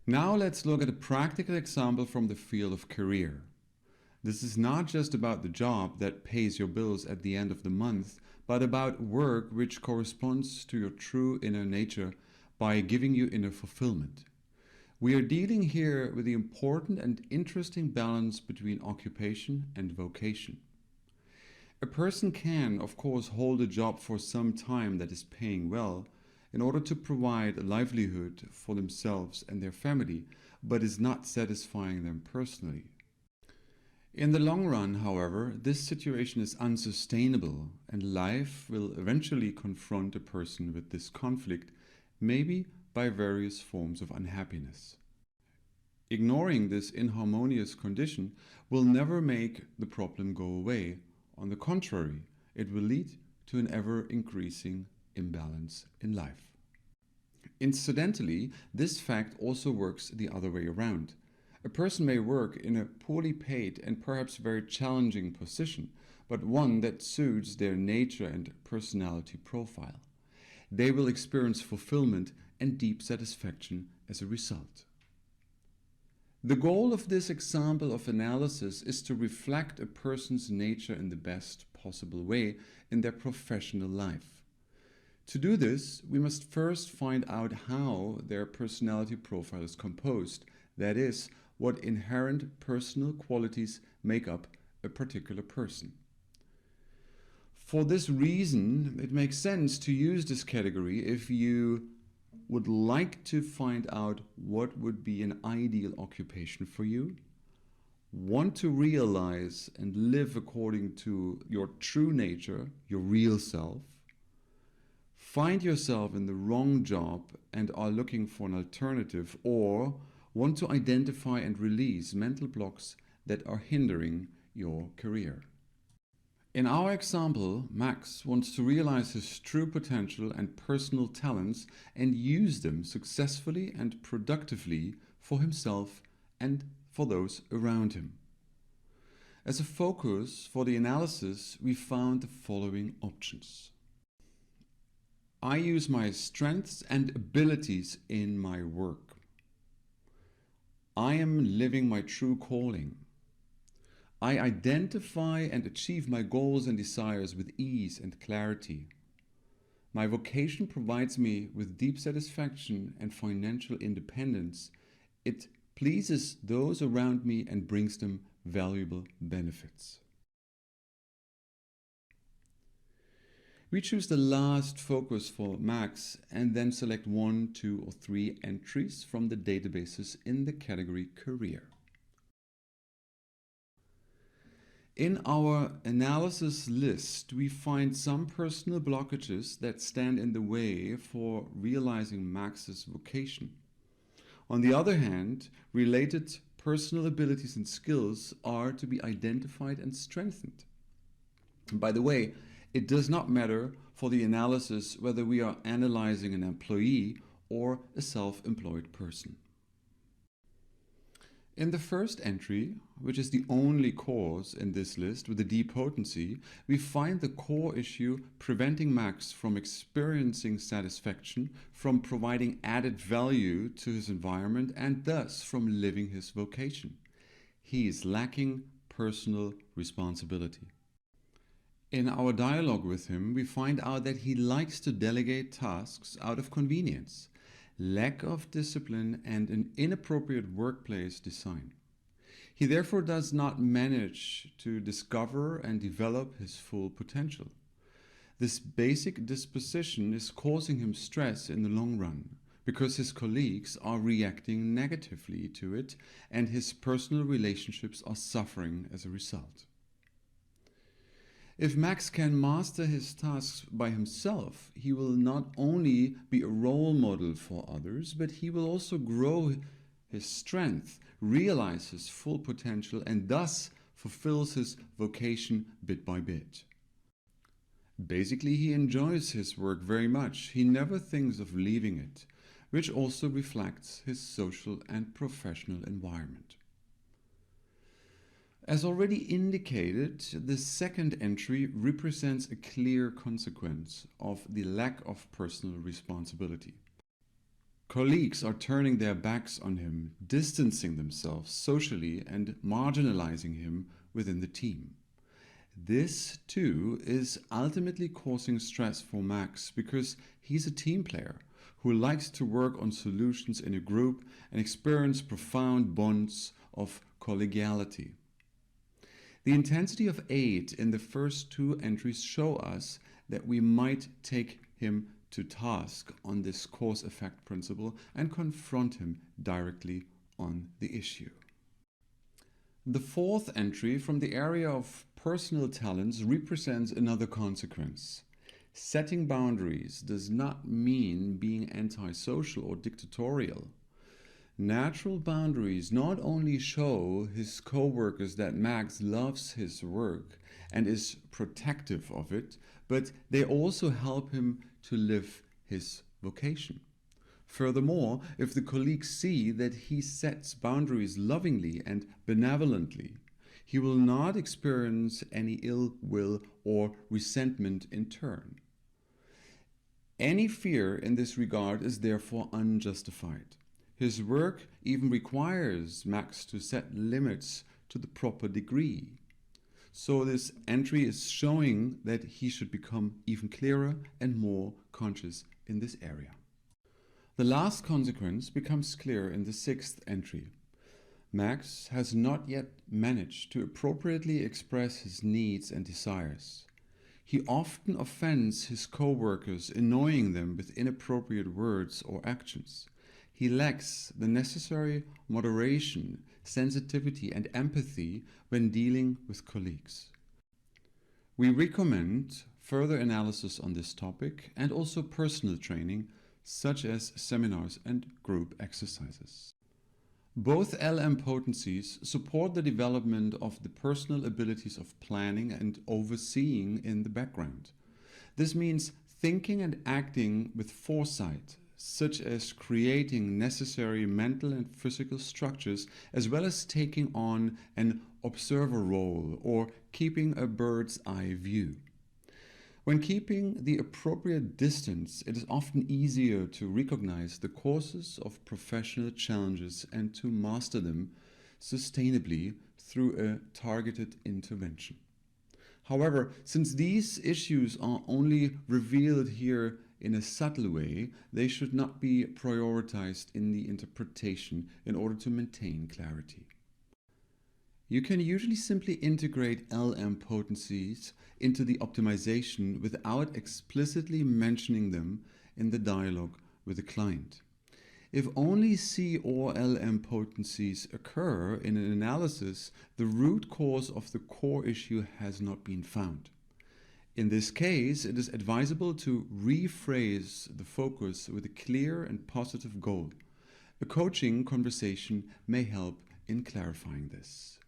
Now let's look at a practical example from the field of career. This is not just about the job that pays your bills at the end of the month, but about work which corresponds to your true inner nature by giving you inner fulfillment. We are dealing here with the important and interesting balance between occupation and vocation. A person can, of course, hold a job for some time that is paying well in order to provide a livelihood for themselves and their family, but is not satisfying them personally. In the long run, however, this situation is unsustainable, and life will eventually confront a person with this conflict, maybe by various forms of unhappiness. Ignoring this inharmonious condition will never make the problem go away. On the contrary, it will lead to an ever-increasing imbalance in life. Incidentally, this fact also works the other way around. A person may work in a poorly paid and perhaps very challenging position, but one that suits their nature and personality profile. They will experience fulfillment and deep satisfaction as a result. The goal of this example of analysis is to reflect a person's nature in the best possible way in their professional life. To do this, we must first find out how their personality profile is composed, that is, what inherent personal qualities make up a particular person. For this reason, it makes sense to use this category if you would like to find out what would be an ideal occupation for you, want to realize and live according to your true nature, your real self, find yourself in the wrong job and are looking for an alternative, or want to identify and release mental blocks that are hindering your career. In our example, Max wants to realize his true potential and personal talents and use them successfully and productively for himself and for those around him. As a focus for the analysis, we found the following options. I use my strengths and abilities in my work. I am living my true calling. I identify and achieve my goals and desires with ease and clarity. My vocation provides me with deep satisfaction and financial independence. It pleases those around me and brings them valuable benefits. We choose the last focus for Max and then select 1, 2, or 3 entries from the databases in the category Career. In our analysis list, we find some personal blockages that stand in the way for realizing Max's vocation. On the other hand, related personal abilities and skills are to be identified and strengthened. By the way, it does not matter for the analysis whether we are analyzing an employee or a self-employed person. In the first entry, which is the only cause in this list with a D potency, we find the core issue preventing Max from experiencing satisfaction, from providing added value to his environment, and thus from living his vocation. He is lacking personal responsibility. In our dialogue with him, we find out that he likes to delegate tasks out of convenience, lack of discipline, and an inappropriate workplace design. He therefore does not manage to discover and develop his full potential. This basic disposition is causing him stress in the long run, because his colleagues are reacting negatively to it and his personal relationships are suffering as a result. If Max can master his tasks by himself, he will not only be a role model for others, but he will also grow his strength, realize his full potential, and thus fulfills his vocation bit by bit. Basically, he enjoys his work very much. He never thinks of leaving it, which also reflects his social and professional environment. As already indicated, the second entry represents a clear consequence of the lack of personal responsibility. Colleagues are turning their backs on him, distancing themselves socially and marginalizing him within the team. This, too, is ultimately causing stress for Max because he's a team player who likes to work on solutions in a group and experience profound bonds of collegiality. The intensity of 8 in the first two entries show us that we might take him to task on this cause-effect principle and confront him directly on the issue. The fourth entry from the area of personal talents represents another consequence. Setting boundaries does not mean being antisocial or dictatorial. Natural boundaries not only show his co-workers that Max loves his work and is protective of it, but they also help him to live his vocation. Furthermore, if the colleagues see that he sets boundaries lovingly and benevolently, he will not experience any ill will or resentment in turn. Any fear in this regard is therefore unjustified. His work even requires Max to set limits to the proper degree. So this entry is showing that he should become even clearer and more conscious in this area. The last consequence becomes clear in the sixth entry. Max has not yet managed to appropriately express his needs and desires. He often offends his co-workers, annoying them with inappropriate words or actions. He lacks the necessary moderation, sensitivity, and empathy when dealing with colleagues. We recommend further analysis on this topic and also personal training, such as seminars and group exercises. Both LM potencies support the development of the personal abilities of planning and overseeing in the background. This means thinking and acting with foresight, such as creating necessary mental and physical structures, as well as taking on an observer role or keeping a bird's eye view. When keeping the appropriate distance, it is often easier to recognize the causes of professional challenges and to master them sustainably through a targeted intervention. However, since these issues are only revealed here in a subtle way, they should not be prioritized in the interpretation in order to maintain clarity. You can usually simply integrate LM potencies into the optimization without explicitly mentioning them in the dialogue with the client. If only C or LM potencies occur in an analysis, the root cause of the core issue has not been found. In this case, it is advisable to rephrase the focus with a clear and positive goal. A coaching conversation may help in clarifying this.